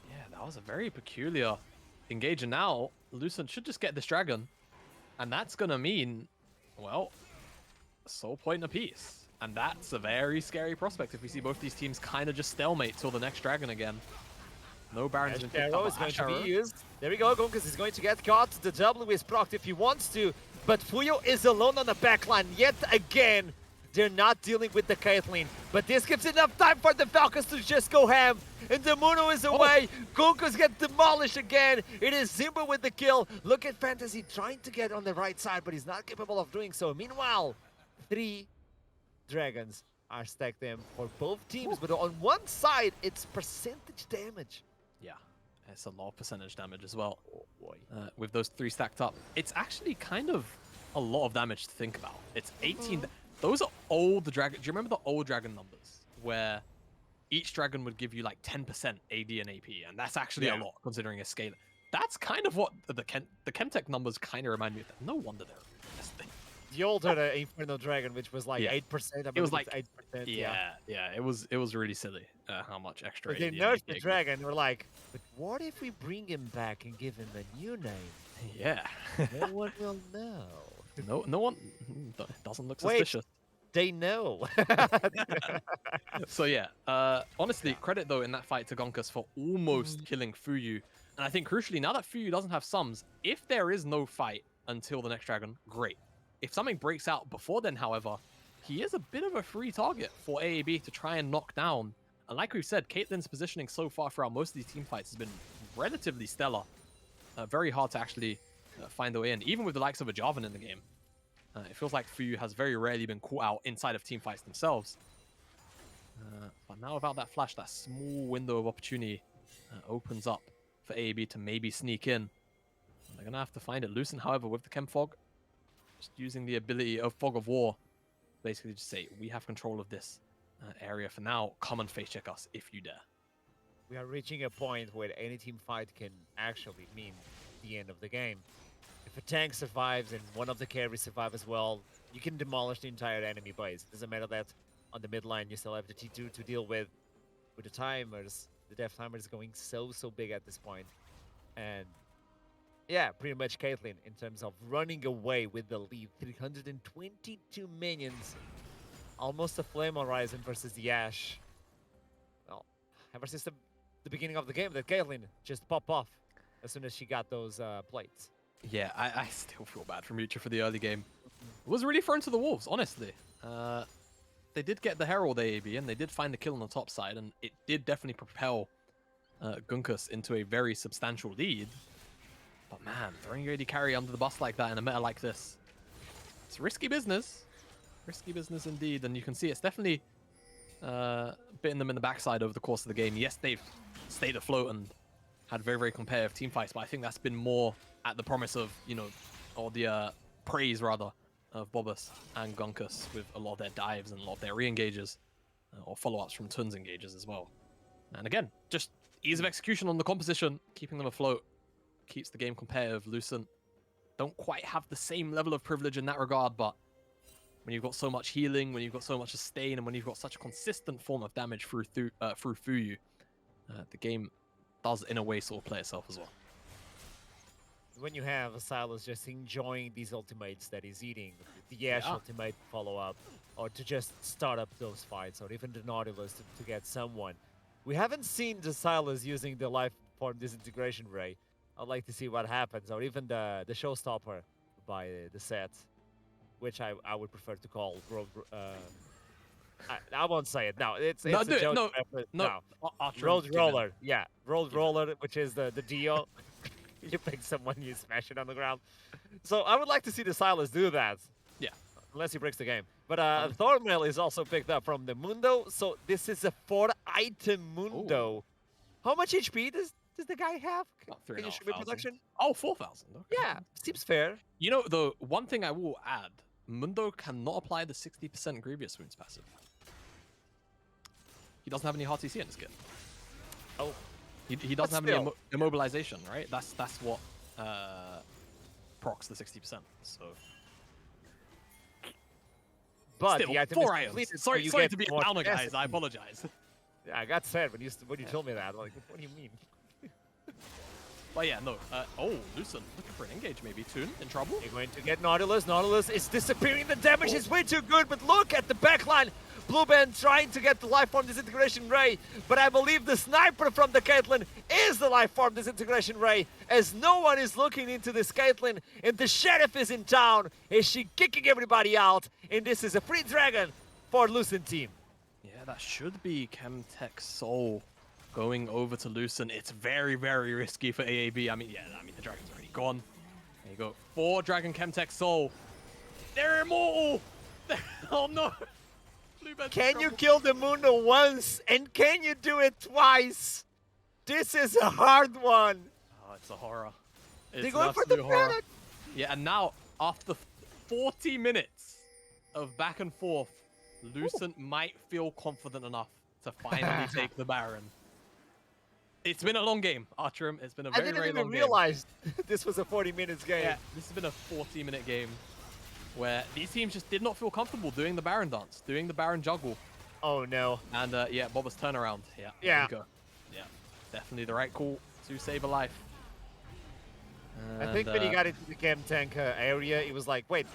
Yeah, that was a very peculiar engage. And now Lucent should just get this Dragon. And that's going to mean, well, soul point apiece. And that's a very scary prospect if we see both these teams kind of just stalemate till the next Dragon again. No Baron's been picked up. Is going to be used. There we go. Gunkus is going to get caught. The W is procced if he wants to. But Fuyo is alone on the backline yet again. They're not dealing with the Caitlyn. But this gives enough time for the Falcons to just go ham. And the Muno is away. Gunkus get demolished again. It is Zimba with the kill. Look at Fantasy trying to get on the right side, but he's not capable of doing so. Meanwhile, 3 Dragons are stacked in for both teams. But on one side, it's percentage damage. Yeah, it's a lot of percentage damage as well. Oh boy. With those 3 stacked up, it's actually kind of a lot of damage to think about. It's 18. Those are old dragon. Do you remember the old dragon numbers where each dragon would give you like 10% AD and AP, and that's actually a lot considering a scale. That's kind of what the Chemtech numbers kind of remind me of. That. No wonder they're this thing. The older Inferno Dragon, which was like 8%. It was like 8%. Yeah. It was really silly how much extra. But they nerfed the dragon. We're like, but what if we bring him back and give him a new name? Yeah. No one will know. No one doesn't look suspicious. They know. So yeah, honestly, credit though in that fight to Gonkus for almost killing Fuyu. And I think crucially, now that Fuyu doesn't have sums, if there is no fight until the next Dragon, great. If something breaks out before then, however, he is a bit of a free target for AAB to try and knock down. And like we've said, Caitlyn's positioning so far throughout most of these team fights has been relatively stellar. Very hard to actually find a way in, even with the likes of a Jarvan in the game. It feels like Fuyu has very rarely been caught out inside of team fights themselves. But now without that flash, that small window of opportunity opens up for AAB to maybe sneak in. They're going to have to find it. Lucent, however, with the Chem Fog, just using the ability of Fog of War, basically just say, we have control of this area for now. Come and face check us if you dare. We are reaching a point where any team fight can actually mean the end of the game. If a tank survives and one of the carries survive as well, you can demolish the entire enemy base. Doesn't matter that on the mid line you still have the T2 to deal with the timers. The death timer is going so big at this point. And yeah, pretty much Caitlyn in terms of running away with the lead. 322 minions. Almost a Flame Horizon versus the Ashe. Well, ever since the beginning of the game that Caitlyn just popped off as soon as she got those plates. Yeah, I still feel bad for Mucha for the early game. It was really thrown to the wolves, honestly. They did get the Herald AAB, and they did find the kill on the top side, and it did definitely propel Gunkus into a very substantial lead. But man, throwing your AD carry under the bus like that in a meta like this, it's risky business. Risky business indeed, and you can see it's definitely bitten them in the backside over the course of the game. Yes, they've stayed afloat and had very competitive team fights, but I think that's been more at the promise of, you know, or the praise rather of Bobus and Gunkus with a lot of their dives and a lot of their re-engages or follow-ups from Tun's engages as well. And again, just ease of execution on the composition, keeping them afloat, keeps the game competitive. Lucent don't quite have the same level of privilege in that regard, but when you've got so much healing, when you've got so much sustain, and when you've got such a consistent form of damage through Fuyu, the game does in a way sort of play itself as well. When you have a Silas just enjoying these ultimates that he's eating, the Ashe ultimate follow-up, or to just start up those fights, or even the Nautilus to get someone. We haven't seen the Silas using the life form disintegration ray. I'd like to see what happens, or even the showstopper by the set, which I would prefer to call Road. I won't say it. No, it's a joke. No. Road Roller. Yeah, Road Roller, which is the Dio. You pick someone, you smash it on the ground. So I would like to see the Silas do that. Yeah. Unless he breaks the game. But Thornmail is also picked up from the Mundo, so this is a 4-item Mundo. Ooh. How much HP does the guy have? About Can you show me 3,500. production? Oh, 4,000. Okay. Yeah, seems fair. You know, the one thing I will add, Mundo cannot apply the 60% Grievous Wounds passive. He doesn't have any hard CC in his kit. Oh. He doesn't have any immobilization, right? That's what procs the 60%. So. But Still, the item 4 is items. completed, so Sorry, you sorry get to be a more downer, guys. capacity. I apologize. Yeah, I got sad when you told me that. Like, what do you mean? But yeah, no. Oh, Lucent looking for an engage maybe. Toon in trouble. You're going to get Nautilus. Nautilus is disappearing. The damage is way too good, but look at the backline. Blue Band trying to get the life form disintegration ray, but I believe the sniper from the Caitlyn is the life form disintegration ray, as no one is looking into this Caitlyn, and the Sheriff is in town. Is she kicking everybody out? And this is a free dragon for Lucent team. Yeah, that should be Chemtech Soul going over to Lucent. It's very, very risky for AAB. I mean, the dragon's already gone. There you go. 4 Dragon Chemtech Soul. They're immortal! Oh no! Can you kill the Mundo once, and can you do it twice? This is a hard one. Oh, it's a horror. They're going for the planet. Yeah, and now, after 40 minutes of back and forth, Lucent might feel confident enough to finally take the Baron. It's been a long game, Archerim. It's been a very, very long game. I didn't even realize this was a 40 minutes game. Yeah, this has been a 40-minute game where these teams just did not feel comfortable doing the Baron dance, doing the Baron juggle. Oh, no. And, yeah, Boba's turnaround. Yeah, yeah. There you go. Yeah, definitely the right call to save a life. And, I think when he got into the Chem Tank area, he was like, wait,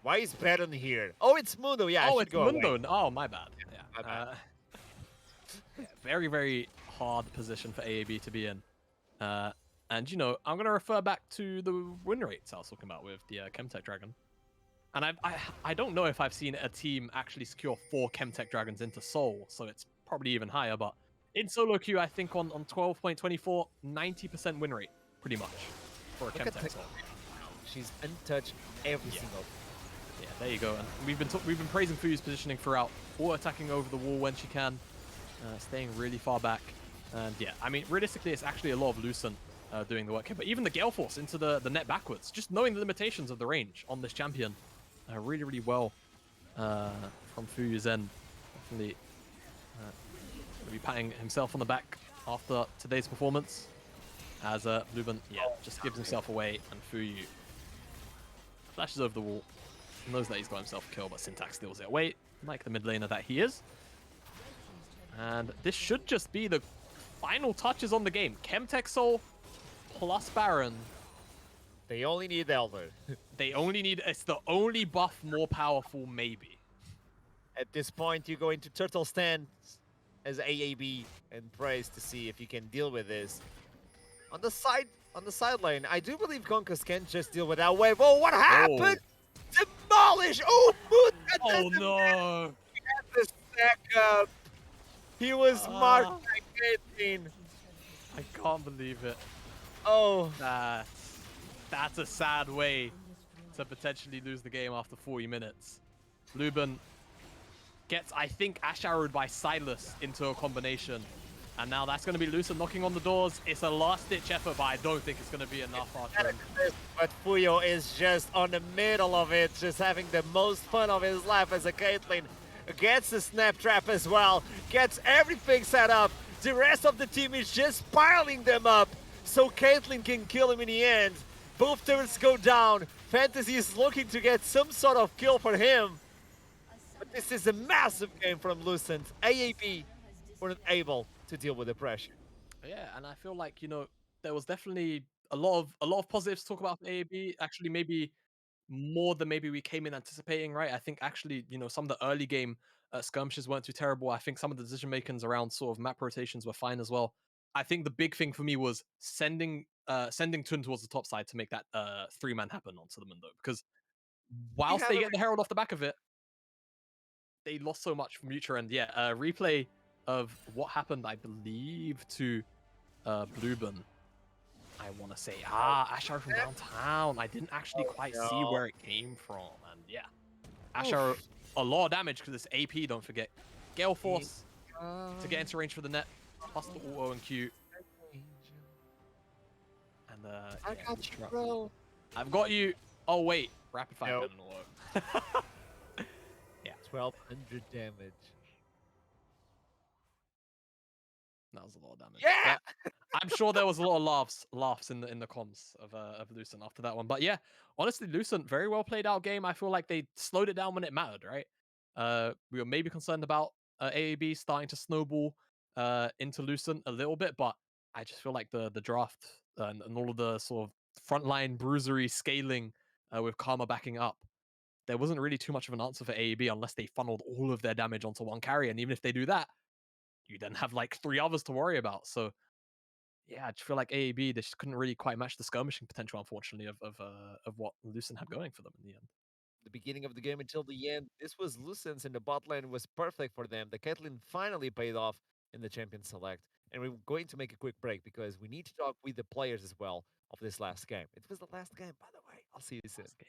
why is Baron here? Oh, it's Mundo. Yeah, oh, it's Mundo. Away. Oh, my bad. Yeah, my bad. Yeah, very, very hard position for AAB to be in. And, you know, I'm going to refer back to the win rates I was talking about with the Chemtech Dragon. And I don't know if I've seen a team actually secure 4 Chemtech Dragons into Soul, so it's probably even higher. But in solo queue, I think on 12.24, 90% win rate, pretty much, for a Chemtech Soul. She's untouched every single. Yeah, there you go. And we've been praising Fuyu's positioning throughout, attacking over the wall when she can, staying really far back. And yeah, I mean, realistically, it's actually a lot of Lucent doing the work here. But even the Gale Force into the net backwards, just knowing the limitations of the range on this champion, really, really well from Fuyu's end. Definitely going to be patting himself on the back after today's performance. As Blueben, yeah, just gives himself away, and Fuyu flashes over the wall. Knows that he's got himself a kill, but Syntax steals it away, like the mid laner that he is. And this should just be the final touches on the game. Chemtech Soul plus Baron. They only need Elder. They only need... It's the only buff more powerful, maybe. At this point, you go into turtle stance as AAB and praise to see if you can deal with this. On the sideline, I do believe Conquest can just deal with that wave. Oh, what happened? Oh. Demolish! Oh, oh no! He had the stack up. He was marked by 18. I can't believe it. Oh. That's a sad way to potentially lose the game after 40 minutes. Blueben gets, I think, Ash Arrowed by Silas into a combination. And now that's going to be Lucent knocking on the doors. It's a last-ditch effort, but I don't think it's going to be enough. But Fuyo is just on the middle of it, just having the most fun of his life as a Caitlyn. Gets the snap trap as well, gets everything set up. The rest of the team is just piling them up, so Caitlyn can kill him in the end. Both turrets go down. Fantasy is looking to get some sort of kill for him. But this is a massive game from Lucent. AAB weren't able to deal with the pressure. Yeah, and I feel like, you know, there was definitely a lot of positives to talk about AAB. Actually, maybe more than maybe we came in anticipating, right? I think actually, you know, some of the early game skirmishes weren't too terrible. I think some of the decision makings around sort of map rotations were fine as well. I think the big thing for me was sending Tun towards the top side to make that 3-man happen onto the Mundo, because whilst they get the Herald off the back of it, they lost so much from Mutra. And yeah, replay of what happened, I believe, to Blueben. I want to say, Ashar from downtown. I didn't actually quite see where it came from, and yeah. Asher Oof. a lot of damage because it's AP, don't forget. Gale He- Force to get into range for the net, plus the auto and Q. And I yeah, got you, bro. I've got you. Oh wait, rapid fire Nope. cannon will work. Yeah, 1200 damage. that was a lot of damage. Yeah! I'm sure there was a lot of laughs in the comms of Lucent after that one. But yeah, honestly, Lucent very well played out game. I feel like they slowed it down when it mattered, right? We were maybe concerned about AAB starting to snowball into Lucent a little bit, but I just feel like the draft and all of the sort of frontline bruisery scaling with Karma backing up, there wasn't really too much of an answer for AAB unless they funneled all of their damage onto one carry. And even if they do that, you then have like 3 others to worry about. So yeah, I just feel like AAB they just couldn't really quite match the skirmishing potential, unfortunately, of what Lucent had going for them in the end. The beginning of the game until the end, this was Lucent's and the bot lane was perfect for them. The Caitlyn finally paid off in the champion select. And we're going to make a quick break because we need to talk with the players as well of this last game. It was the last game, by the way. I'll see you soon. Last game.